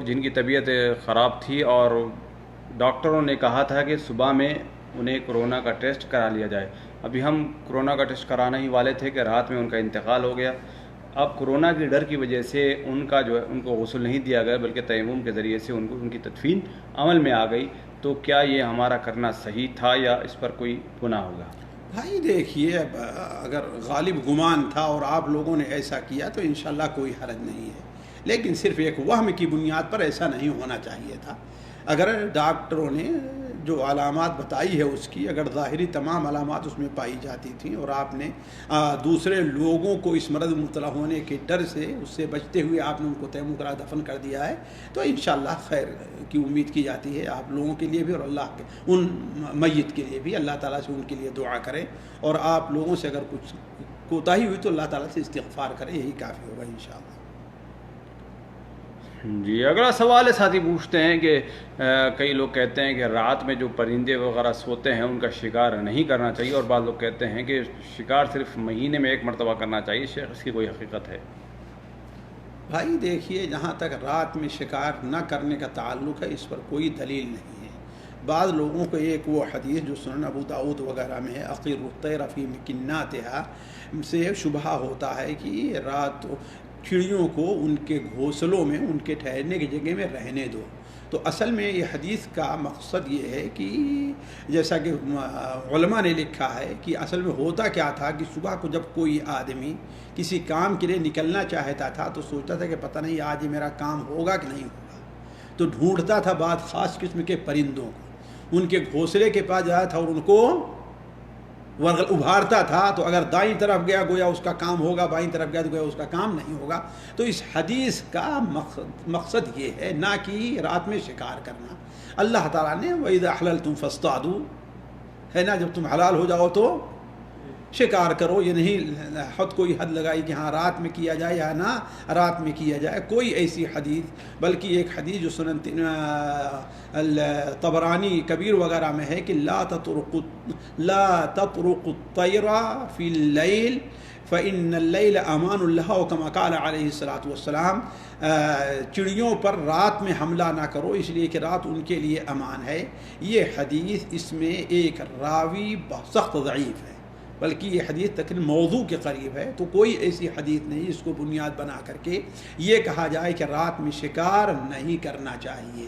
جن کی طبیعت خراب تھی، اور ڈاکٹروں نے کہا تھا کہ صبح میں انہیں کورونا کا ٹیسٹ کرا لیا جائے۔ ابھی ہم کورونا کا ٹیسٹ کرانا ہی والے تھے کہ رات میں ان کا انتقال ہو گیا۔ اب کورونا کی ڈر کی وجہ سے ان کو غسل نہیں دیا گیا، بلکہ تیمم کے ذریعے سے ان کی تدفین عمل میں آ گئی۔ تو کیا یہ ہمارا کرنا صحیح تھا یا اس پر کوئی گناہ ہوگا؟ بھائی دیکھیے، اگر غالب گمان تھا اور آپ لوگوں نے ایسا کیا تو انشاءاللہ کوئی حرج نہیں ہے، لیکن صرف ایک وہم کی بنیاد پر ایسا نہیں ہونا چاہیے تھا۔ اگر ڈاکٹروں نے جو علامات بتائی ہے اس کی اگر ظاہری تمام علامات اس میں پائی جاتی تھیں اور آپ نے دوسرے لوگوں کو اس مرض میں مبتلا ہونے کے ڈر سے اس سے بچتے ہوئے آپ نے ان کو تیمم کرا دفن کر دیا ہے تو انشاءاللہ خیر کی امید کی جاتی ہے آپ لوگوں کے لیے بھی اور اللہ کے ان میت کے لیے بھی. اللہ تعالیٰ سے ان کے لیے دعا کریں اور آپ لوگوں سے اگر کچھ کوتاہی ہوئی تو اللہ تعالیٰ سے استغفار کریں, یہی کافی ہوگا انشاءاللہ. جی اگلا سوال ہے ساتھی پوچھتے ہیں کہ کئی لوگ کہتے ہیں کہ رات میں جو پرندے وغیرہ سوتے ہیں ان کا شکار نہیں کرنا چاہیے اور بعض لوگ کہتے ہیں کہ شکار صرف مہینے میں 1 مرتبہ کرنا چاہیے. شیخ اس کی کوئی حقیقت ہے؟ بھائی دیکھیے, جہاں تک رات میں شکار نہ کرنے کا تعلق ہے اس پر کوئی دلیل نہیں ہے. بعض لوگوں کو ایک وہ حدیث جو سنن ابو داؤد وغیرہ میں ہے عقیر الطیر فی مکناتھا سے شبہ ہوتا ہے کہ رات چڑیوں کو ان کے گھونسلوں میں ان کے ٹھہرنے کی جگہ میں رہنے دو. تو اصل میں یہ حدیث کا مقصد یہ ہے کہ جیسا کہ علماء نے لکھا ہے کہ اصل میں ہوتا کیا تھا کہ صبح کو جب کوئی آدمی کسی کام کے لیے نکلنا چاہتا تھا تو سوچتا تھا کہ پتہ نہیں آج میرا کام ہوگا کہ نہیں ہوگا, تو ڈھونڈتا تھا بعض خاص قسم کے پرندوں کو, ان کے گھونسلے کے پاس جاتا تھا اور ان کو ابھارتا تھا. تو اگر دائیں طرف گیا گویا اس کا کام ہوگا, بائیں طرف گیا تو گویا اس کا کام نہیں ہوگا. تو اس حدیث کا مقصد یہ ہے نہ کہ رات میں شکار کرنا. اللہ تعالیٰ نے وَإِذَا أَحْلَلْتُمْ فَاصْطَادُوا ہے نا, جب تم حلال ہو جاؤ تو شکار کرو. یہ نہیں کوئی حد لگائی کہ ہاں رات میں کیا جائے یا نہ رات میں کیا جائے, کوئی ایسی حدیث. بلکہ ایک حدیث جو سنن طبرانی کبیر وغیرہ میں ہے کہ لا تطرق الطیر فی اللیل فإن اللیل امان لها وكما قال علیہ الصلوۃ والسلام, چڑیوں پر رات میں حملہ نہ کرو اس لیے کہ رات ان کے لیے امان ہے. یہ حدیث اس میں ایک راوی سخت ضعیف ہے, بلکہ یہ حدیث تقریباً موضوع کے قریب ہے. تو کوئی ایسی حدیث نہیں اس کو بنیاد بنا کر کے یہ کہا جائے کہ رات میں شکار نہیں کرنا چاہیے,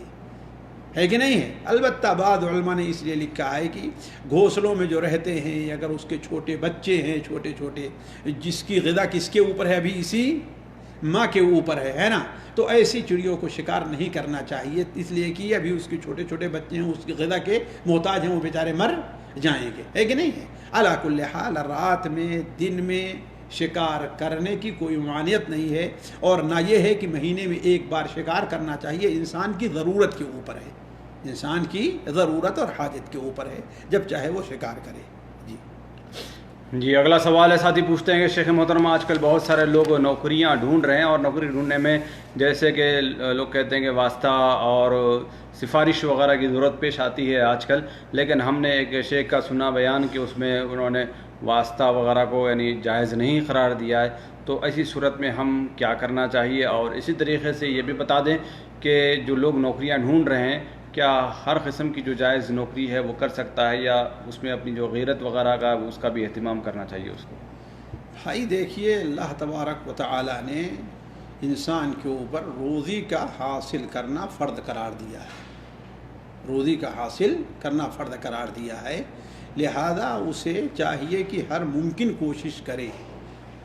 ہے کہ نہیں ہے. البتہ بعض علماء نے اس لیے لکھا ہے کہ گھونسلوں میں جو رہتے ہیں اگر اس کے چھوٹے بچے ہیں چھوٹے چھوٹے, جس کی غذا کس کے اوپر ہے, ابھی اسی ماں کے اوپر ہے نا, تو ایسی چڑیوں کو شکار نہیں کرنا چاہیے اس لیے کہ ابھی اس کے چھوٹے چھوٹے بچے ہیں, اس کی غذا کے محتاج ہیں, وہ بیچارے مر جائیں گے, ہے کہ نہیں ہے. علی کل حال رات میں دن میں شکار کرنے کی کوئی ممانعت نہیں ہے, اور نہ یہ ہے کہ مہینے میں 1 بار شکار کرنا چاہیے. انسان کی ضرورت کے اوپر ہے, انسان کی ضرورت اور حاجت کے اوپر ہے, جب چاہے وہ شکار کرے. جی اگلا سوال ہے ساتھی پوچھتے ہیں کہ شیخ محترمہ آج کل بہت سارے لوگ نوکریاں ڈھونڈ رہے ہیں اور نوکری ڈھونڈنے میں جیسے کہ لوگ کہتے ہیں کہ واسطہ اور سفارش وغیرہ کی ضرورت پیش آتی ہے آج کل, لیکن ہم نے ایک شیخ کا سنا بیان کہ اس میں انہوں نے واسطہ وغیرہ کو یعنی جائز نہیں قرار دیا ہے. تو ایسی صورت میں ہم کیا کرنا چاہیے؟ اور اسی طریقے سے یہ بھی بتا دیں کہ جو لوگ نوکریاں ڈھونڈ رہے ہیں کیا ہر قسم کی جو جائز نوکری ہے وہ کر سکتا ہے یا اس میں اپنی جو غیرت وغیرہ کا اس کا بھی اہتمام کرنا چاہیے اس کو؟ بھائی دیکھیے, اللہ تبارک و تعالیٰ نے انسان کے اوپر روزی کا حاصل کرنا فرض قرار دیا ہے, روزی کا حاصل کرنا فرض قرار دیا ہے. لہذا اسے چاہیے کہ ہر ممکن کوشش کرے.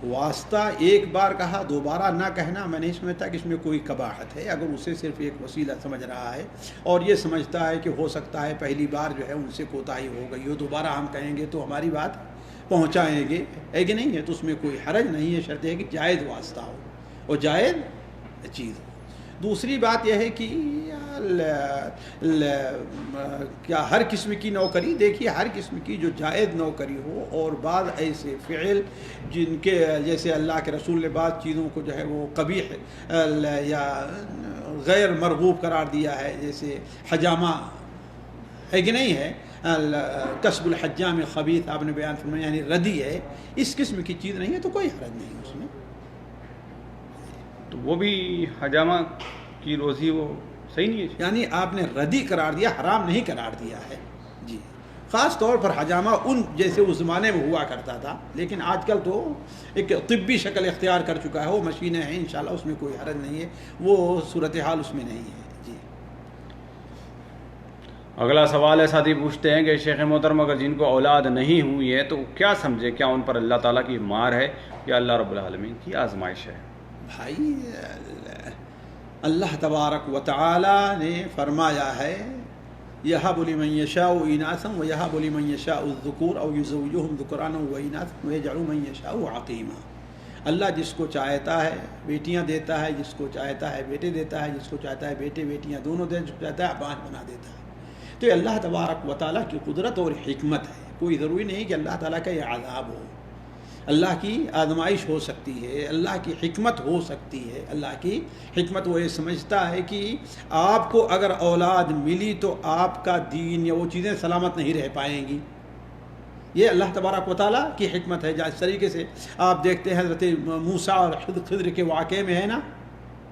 واسطہ 1 بار کہا, دوبارہ نہ کہنا میں نہیں سمجھتا کہ اس میں کوئی قباحت ہے. اگر اسے صرف ایک وسیلہ سمجھ رہا ہے اور یہ سمجھتا ہے کہ ہو سکتا ہے پہلی بار جو ہے ان سے کوتاہی ہو گئی ہو, دوبارہ ہم کہیں گے تو ہماری بات پہنچائیں گے, ہے کہ نہیں ہے, تو اس میں کوئی حرج نہیں ہے. شرط ہے کہ جائز واسطہ ہو اور جائز چیز ہو. دوسری بات یہ ہے کہ کیا ہر قسم کی نوکری, دیکھیے ہر قسم کی جو جائز نوکری ہو, اور بعض ایسے فعل جن کے جیسے اللہ کے رسول نے بعض چیزوں کو جو ہے وہ قبیح یا غیر مرغوب قرار دیا ہے, جیسے حجامہ, ہے کہ نہیں ہے, کسب الحجام خبیث آپ نے بیان فرمایا, یعنی ردی ہے, اس قسم کی چیز نہیں ہے تو کوئی حرج نہیں ہے اس میں. تو وہ بھی حجامہ کی روزی وہ صحیح نہیں ہے, یعنی آپ نے ردی قرار دیا, حرام نہیں قرار دیا ہے. جی خاص طور پر حجامہ ان جیسے اس زمانے میں ہوا کرتا تھا, لیکن آج کل تو ایک طبی شکل اختیار کر چکا ہے, وہ مشینیں ہیں, انشاءاللہ اس میں کوئی حرج نہیں ہے, وہ صورتحال اس میں نہیں ہے. جی اگلا سوال ہے ساتھی پوچھتے ہیں کہ شیخ محترم اگر جن کو اولاد نہیں ہوئی ہے تو کیا سمجھے, کیا ان پر اللہ تعالیٰ کی مار ہے یا اللہ رب العالمین کی آزمائش ہے؟ بھائی اللہ تبارک و تعالی نے فرمایا ہے یہب لمن یشاء اناثا ویہب لمن یشاء الذکور او یزوجہم ذکرانا واناثا ویجعل من یشاء عقیما۔ اللہ جس کو چاہتا ہے بیٹیاں دیتا ہے، جس کو چاہتا ہے بیٹے دیتا ہے، جس کو چاہتا ہے بیٹے بیٹیاں دونوں دے، جس کو چاہتا ہے پانچ بنا دیتا ہے۔ تو یہ اللہ تبارک و تعالیٰ کی قدرت اور حکمت ہے۔ کوئی ضروری نہیں کہ اللہ تعالیٰ کا یہ عذاب ہو، اللہ کی آزمائش ہو سکتی ہے، اللہ کی حکمت ہو سکتی ہے۔ اللہ کی حکمت وہ یہ سمجھتا ہے کہ آپ کو اگر اولاد ملی تو آپ کا دین یا وہ چیزیں سلامت نہیں رہ پائیں گی۔ یہ اللہ تبارک و تعالیٰ کی حکمت ہے۔ جس طریقے سے آپ دیکھتے ہیں حضرت موسیٰ اور خضر کے واقعے میں ہے نا،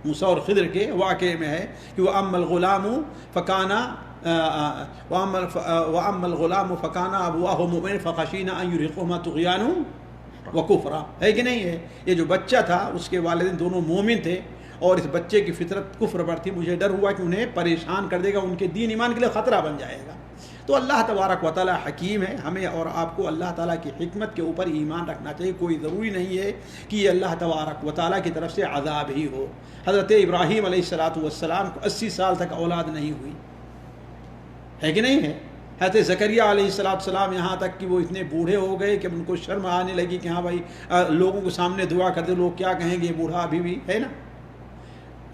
موسیٰ اور خضر کے واقعے میں ہے کہ وَأَمَّا الْغُلَامُ فَكَانَ أَبُوَاهُ مُؤْمِنَيْنِ فَخَشِينَا أَن يُرْهِقَهُمَا طُغْيَانًا وَكُفْرًا۔ ہے کہ نہیں ہے؟ یہ جو بچہ تھا اس کے والدین دونوں مومن تھے اور اس بچے کی فطرت کفر پر تھی، مجھے ڈر ہوا کہ انہیں پریشان کر دے گا، ان کے دین ایمان کے لیے خطرہ بن جائے گا۔ تو اللہ تبارک و تعالیٰ حکیم ہے، ہمیں اور آپ کو اللہ تعالیٰ کی حکمت کے اوپر ایمان رکھنا چاہیے۔ کوئی ضروری نہیں ہے کہ یہ اللہ تبارک و تعالیٰ کی طرف سے عذاب ہی ہو۔ حضرت ابراہیم علیہ السلام کو 80 سال تک اولاد نہیں ہوئی، ہے کہ نہیں ہے؟ حضرت زکریا علیہ السلام یہاں تک کہ وہ اتنے بوڑھے ہو گئے کہ ان کو شرم آنے لگی کہ ہاں بھائی لوگوں کے سامنے دعا کرتے، لوگ کیا کہیں گے، بوڑھا ابھی بھی ہے نا،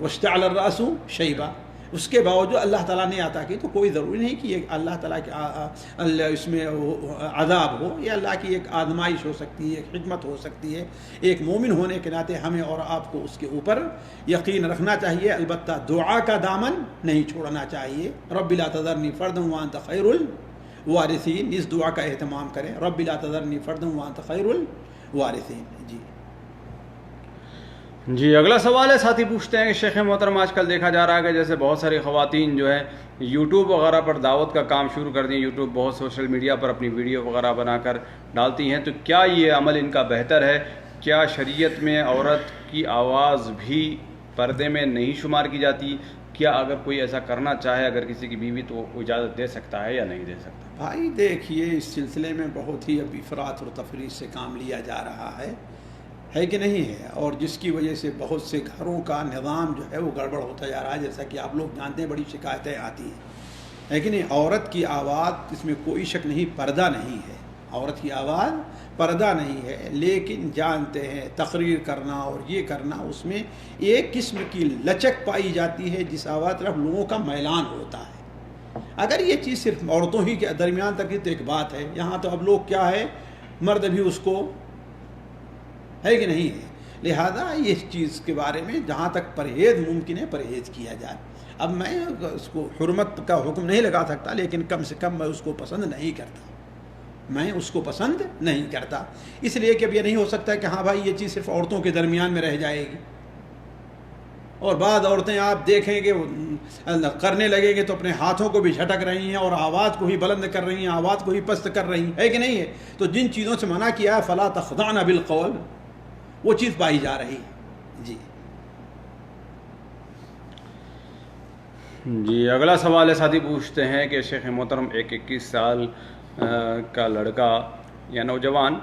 واشتعل الرأس شیبا۔ اس کے باوجود اللہ تعالیٰ نے عطا کی۔ تو کوئی ضروری نہیں کہ یہ اللہ تعالیٰ کے اس میں عذاب ہو، یہ اللہ کی ایک آزمائش ہو سکتی ہے، ایک حکمت ہو سکتی ہے۔ ایک مومن ہونے کے ناطے ہمیں اور آپ کو اس کے اوپر یقین رکھنا چاہیے، البتہ دعا کا دامن نہیں چھوڑنا چاہیے۔ رب لا تذرنی فردا وانت خیر الوارثین، اس دعا کا اہتمام کریں، رب لا تذرنی فردا وانت خیر الوارثین۔ جی اگلا سوال ہے، ساتھی پوچھتے ہیں کہ شیخ محترم آج کل دیکھا جا رہا ہے کہ جیسے بہت ساری خواتین جو ہے یوٹیوب وغیرہ پر دعوت کا کام شروع کر دیں، یوٹیوب بہت سوشل میڈیا پر اپنی ویڈیو وغیرہ بنا کر ڈالتی ہیں، تو کیا یہ عمل ان کا بہتر ہے؟ کیا شریعت میں عورت کی آواز بھی پردے میں نہیں شمار کی جاتی؟ کیا اگر کوئی ایسا کرنا چاہے اگر کسی کی بیوی تو وہ اجازت دے سکتا ہے یا نہیں دے سکتا؟ بھائی دیکھیے اس سلسلے میں بہت ہی اب افراط اور تفریط سے کام لیا جا رہا ہے کہ نہیں ہے، اور جس کی وجہ سے بہت سے گھروں کا نظام جو ہے وہ گڑبڑ ہوتا جا رہا ہے۔ جیسا کہ آپ لوگ جانتے ہیں بڑی شکایتیں آتی ہیں، ہے کہ نہیں؟ عورت کی آواز اس میں کوئی شک نہیں پردہ نہیں ہے، عورت کی آواز پردہ نہیں ہے، لیکن جانتے ہیں تقریر کرنا اور یہ کرنا اس میں ایک قسم کی لچک پائی جاتی ہے جس آواز طرف لوگوں کا میلان ہوتا ہے۔ اگر یہ چیز صرف عورتوں ہی کے درمیان تک تو ایک بات ہے، یہاں تو اب لوگ کیا ہے، مرد بھی اس کو ہے کہ نہیں ہے، لہذا اس چیز کے بارے میں جہاں تک پرہیز ممکن ہے پرہیز کیا جائے۔ اب میں اس کو حرمت کا حکم نہیں لگا سکتا، لیکن کم سے کم میں اس کو پسند نہیں کرتا، میں اس کو پسند نہیں کرتا، اس لیے کہ اب یہ نہیں ہو سکتا کہ ہاں بھائی یہ چیز صرف عورتوں کے درمیان میں رہ جائے گی، اور بعض عورتیں آپ دیکھیں گے کرنے لگیں گے تو اپنے ہاتھوں کو بھی جھٹک رہی ہیں اور آواز کو ہی بلند کر رہی ہیں، آواز کو ہی پست کر رہی ہیں، ہے کہ نہیں ہے؟ تو جن چیزوں سے منع کیا ہے فلا تخضعن بالقول، وہ چیز پائی جا رہی ہے۔ جی اگلا سوال ہے، ساتھی پوچھتے ہیں کہ شیخ محترم ایک 21 سال کا لڑکا یا نوجوان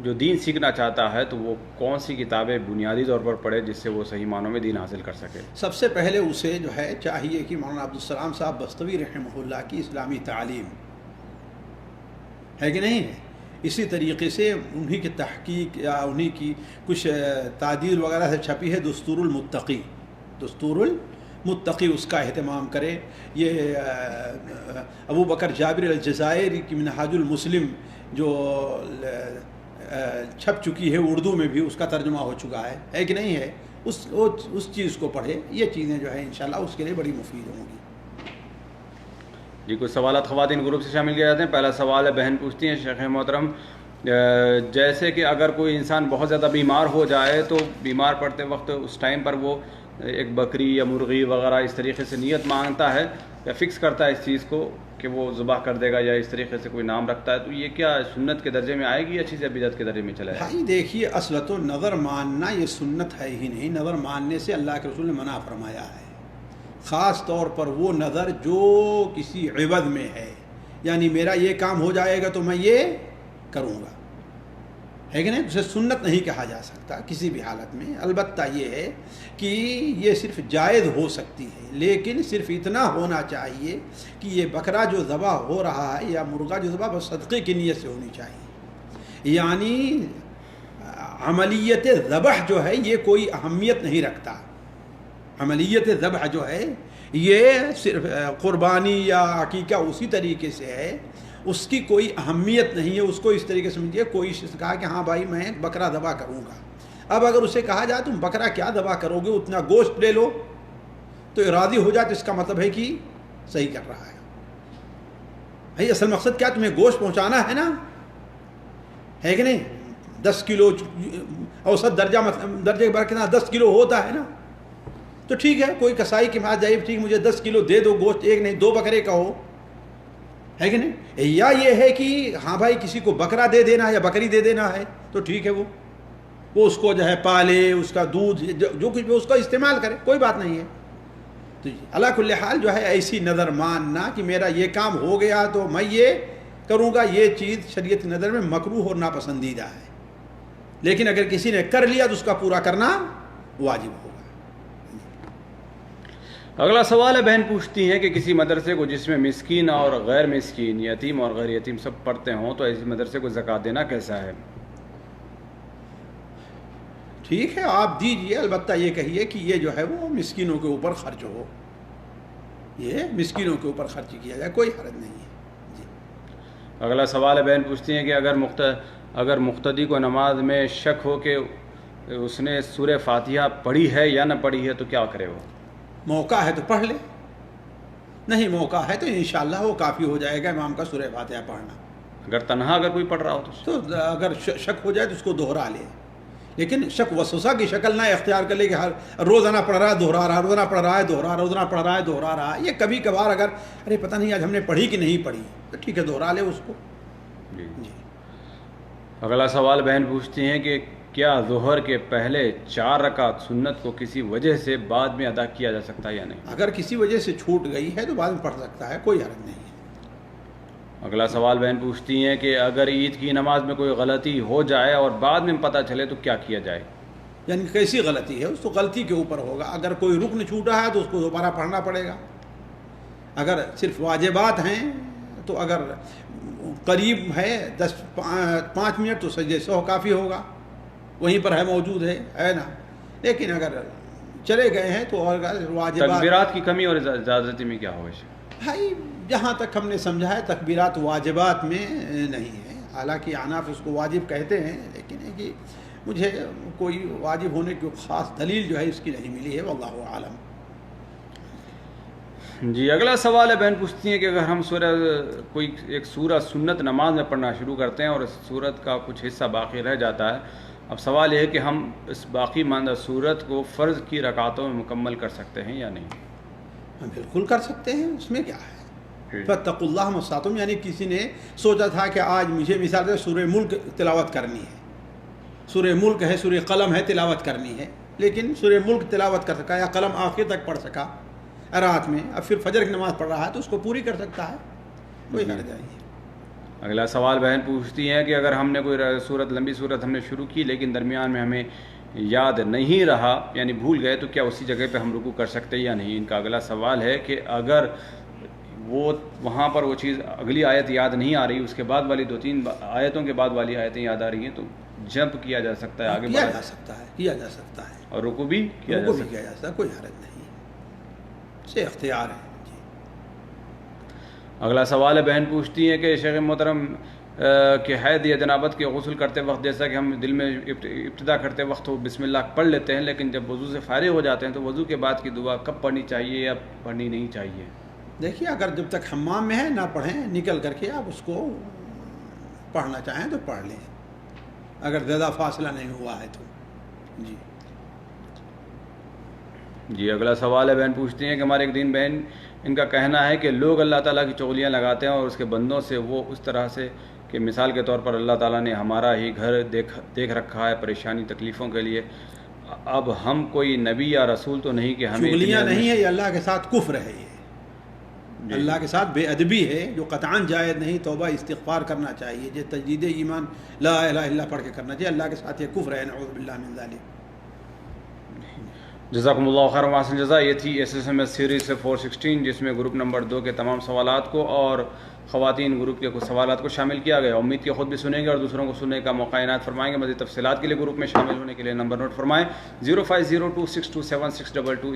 جو دین سیکھنا چاہتا ہے تو وہ کون سی کتابیں بنیادی طور پر پڑھے جس سے وہ صحیح معنوں میں دین حاصل کر سکے؟ سب سے پہلے اسے جو ہے چاہیے کہ مولانا عبدالسلام صاحب بستوی رحمہ اللہ کی اسلامی تعلیم، ہے کہ نہیں ہے، اسی طریقے سے انہی کی تحقیق یا انہی کی کچھ تعدیل وغیرہ سے چھپی ہے دستور المتقی، دستور المتقی، اس کا اہتمام کرے۔ یہ ابو بکر جابر الجزائری کی منہاج المسلم جو چھپ چکی ہے اردو میں بھی، اس کا ترجمہ ہو چکا ہے کہ نہیں ہے، اس چیز کو پڑھے۔ یہ چیزیں جو ہے انشاءاللہ اس کے لیے بڑی مفید ہوں گی۔ جی کچھ سوالات خواتین گروپ سے شامل کیے جاتے ہیں۔ پہلا سوال ہے، بہن پوچھتی ہیں شیخ محترم جیسے کہ اگر کوئی انسان بہت زیادہ بیمار ہو جائے تو بیمار پڑتے وقت اس ٹائم پر وہ ایک بکری یا مرغی وغیرہ اس طریقے سے نیت مانگتا ہے یا فکس کرتا ہے اس چیز کو کہ وہ ذبح کر دے گا یا اس طریقے سے کوئی نام رکھتا ہے، تو یہ کیا سنت کے درجے میں آئے گی یا چیز بدعت کے درجے میں چلا جائے؟ بھائی دیکھیے اصل تو نظر ماننا یہ سنت ہے ہی نہیں، نظر ماننے سے اللہ کے رسول نے منع فرمایا ہے، خاص طور پر وہ نظر جو کسی عوض میں ہے، یعنی میرا یہ کام ہو جائے گا تو میں یہ کروں گا، ہے کہ نہیں, اسے سنت نہیں کہا جا سکتا کسی بھی حالت میں. البتہ یہ ہے کہ یہ صرف جائز ہو سکتی ہے، لیکن صرف اتنا ہونا چاہیے کہ یہ بکرا جو ذبح ہو رہا ہے یا مرغا جو ذبح بس صدقے کی نیت سے ہونی چاہیے. یعنی عملیت ذبح جو ہے یہ کوئی اہمیت نہیں رکھتا. عملیت ذبح جو ہے یہ صرف قربانی یا عقیقہ اسی طریقے سے ہے، اس کی کوئی اہمیت نہیں ہے. اس کو اس طریقے سے سمجھیے کوئی شخص کہا کہ ہاں بھائی میں بکرا ذبح کروں گا. اب اگر اسے کہا جائے تم بکرا کیا ذبح کرو گے، اتنا گوشت لے لو، تو راضی ہو جائے تو اس کا مطلب ہے کہ صحیح کر رہا ہے. بھائی اصل مقصد کیا، تمہیں گوشت پہنچانا ہے نا، ہے کہ نہیں. 10 کلو اوسط درجے بر کتنا 10 کلو ہوتا ہے نا، تو ٹھیک ہے کوئی کسائی کے پاس جائے، ٹھیک مجھے 10 کلو دے دو گوشت، ایک نہیں 2 بکرے کا ہو، ہے کہ نہیں. یا یہ ہے کہ ہاں بھائی کسی کو بکرا دے دینا ہے یا بکری دے دینا ہے، تو ٹھیک ہے وہ اس کو جو ہے پالے، اس کا دودھ جو کچھ بھی اس کا استعمال کرے، کوئی بات نہیں ہے. تو اللہ کل حال جو ہے ایسی نظر ماننا کہ میرا یہ کام ہو گیا تو میں یہ کروں گا، یہ چیز شریعت کی نظر میں مکروہ اور ناپسندیدہ ہے. لیکن اگر کسی نے کر لیا تو اس کا پورا کرنا واجب ہوگا. اگلا سوال ہے، بہن پوچھتی ہیں کہ کسی مدرسے کو جس میں مسکین اور غیر مسکین، یتیم اور غیر یتیم سب پڑھتے ہوں، تو ایسے مدرسے کو زکوٰۃ دینا کیسا ہے؟ ٹھیک ہے آپ دیجئے، البتہ یہ کہیے کہ یہ جو ہے وہ مسکینوں کے اوپر خرچ ہو، یہ مسکینوں کے اوپر خرچ کیا جائے، کوئی حرج نہیں ہے. جی. اگلا سوال ہے، بہن پوچھتی ہیں کہ اگر مقتدی کو نماز میں شک ہو کہ اس نے سورہ فاتحہ پڑھی ہے یا نہ پڑھی ہے تو کیا کرے وہ؟ موقع ہے تو پڑھ لے، نہیں موقع ہے تو انشاءاللہ وہ کافی ہو جائے گا امام کا سورہ فاتحہ پڑھنا. اگر تنہا اگر کوئی پڑھ رہا ہو تو اگر شک ہو جائے تو اس کو دہرا لے، لیکن شک وسوسہ کی شکل نہ اختیار کر لے کہ ہر روزانہ پڑھ رہا ہے دہرا رہا، روزانہ پڑھ رہا ہے دہرا، روزانہ پڑھ رہا ہے دہرا رہا. یہ کبھی کبھار اگر ارے پتہ نہیں آج ہم نے پڑھی کہ نہیں پڑھی تو ٹھیک ہے دہرا لے اس کو. جی. جی. اگلا سوال بہن پوچھتی ہیں کہ کیا ظہر کے پہلے 4 رکعت سنت کو کسی وجہ سے بعد میں ادا کیا جا سکتا ہے یا نہیں؟ اگر کسی وجہ سے چھوٹ گئی ہے تو بعد میں پڑھ سکتا ہے، کوئی حرج نہیں ہے. اگلا سوال بہن پوچھتی ہیں کہ اگر عید کی نماز میں کوئی غلطی ہو جائے اور بعد میں پتہ چلے تو کیا کیا جائے؟ یعنی کیسی غلطی ہے، اس کو غلطی کے اوپر ہوگا. اگر کوئی رکن چھوٹا ہے تو اس کو دوبارہ پڑھنا پڑے گا. اگر صرف واجبات ہیں تو اگر قریب ہے 5 منٹ تو سجدے سہو کافی ہوگا، وہیں پر ہے موجود ہے نا. لیکن اگر چلے گئے ہیں تو اگر واجبات، تکبیرات کی کمی اور اجازتی میں کیا ہوگا؟ بھائی جہاں تک ہم نے سمجھا ہے تکبیرات واجبات میں نہیں ہے. حالانکہ احناف اس کو واجب کہتے ہیں، لیکن ہے کہ مجھے کوئی واجب ہونے کی خاص دلیل جو ہے اس کی نہیں ملی ہے، واللہ عالم. جی. اگلا سوال ہے، بہن پوچھتی ہیں کہ اگر ہم کوئی ایک سورہ سنت نماز میں پڑھنا شروع کرتے ہیں اور اس سورت کا کچھ حصہ باقی رہ جاتا ہے، اب سوال یہ ہے کہ ہم اس باقی ماندہ سورت کو فرض کی رکعتوں میں مکمل کر سکتے ہیں یا نہیں؟ ہم بالکل کر سکتے ہیں، اس میں کیا ہے. فاتقوا اللہ ما استطعتم، یعنی کسی نے سوچا تھا کہ آج مجھے مثال سے سورہ ملک تلاوت کرنی ہے، سورہ ملک ہے، سورہ قلم ہے، تلاوت کرنی ہے، لیکن سورہ ملک تلاوت کر سکا یا قلم آخر تک پڑھ سکا رات میں، اب پھر فجر کی نماز پڑھ رہا ہے تو اس کو پوری کر سکتا ہے، کوئی حرج نہیں. اگلا سوال بہن پوچھتی ہیں کہ اگر ہم نے کوئی لمبی صورت ہم نے شروع کی لیکن درمیان میں ہمیں یاد نہیں رہا، یعنی بھول گئے، تو کیا اسی جگہ پہ ہم رکوع کر سکتے یا نہیں؟ ان کا اگلا سوال ہے کہ اگر وہاں پر وہ چیز اگلی آیت یاد نہیں آ رہی، اس کے بعد والی 2-3 آیتوں کے بعد والی آیتیں یاد آ رہی ہیں، تو جمپ کیا جا سکتا ہے، آگے کیا جا سکتا ہے، کیا جا سکتا ہے، اور رکوع بھی کیا جا سکتا ہے، کوئی حرج نہیں، سے اختیار ہے. اگلا سوال ہے، بہن پوچھتی ہیں کہ شیخ محترم کہ حید یا جنابت کے غسل کرتے وقت جیسا کہ ہم دل میں ابتدا کرتے وقت وہ بسم اللہ پڑھ لیتے ہیں، لیکن جب وضو سے فارغ ہو جاتے ہیں تو وضو کے بعد کی دعا کب پڑھنی چاہیے یا پڑھنی نہیں چاہیے؟ دیکھیے اگر جب تک حمام میں ہے نہ پڑھیں، نکل کر کے آپ اس کو پڑھنا چاہیں تو پڑھ لیں، اگر زیادہ فاصلہ نہیں ہوا ہے تو. جی. جی. اگلا سوال ہے، بہن پوچھتی ہیں کہ ہمارے ایک دین بہن ان کا کہنا ہے کہ لوگ اللہ تعالیٰ کی چغلیاں لگاتے ہیں اور اس کے بندوں سے وہ اس طرح سے کہ مثال کے طور پر اللہ تعالیٰ نے ہمارا ہی گھر دیکھ رکھا ہے پریشانی تکلیفوں کے لیے، اب ہم کوئی نبی یا رسول تو نہیں کہ ہمیں چغلیاں نہیں ہے، یہ اللہ کے ساتھ کفر ہے. اللہ کے ساتھ بے ادبی ہے جو قطعاً جائز نہیں. توبہ استغفار کرنا چاہیے, جو تجدید ایمان لا الہ الا اللہ پڑھ کے کرنا چاہیے. اللہ کے ساتھ یہ کفر ہے, نعوذ باللہ من ذالک. جزاکم اللہ خیر و احسن جزا. یہ تھی SSMS سیریز 416 جس میں گروپ نمبر 2 کے تمام سوالات کو اور خواتین گروپ کے کچھ سوالات کو شامل کیا گیا. امید کہ خود بھی سنیں گے اور دوسروں کو سننے کا موقع عنایت فرمائیں گے. مزید تفصیلات کے لیے گروپ میں شامل ہونے کے لیے نمبر نوٹ فرمائیں 0502627622.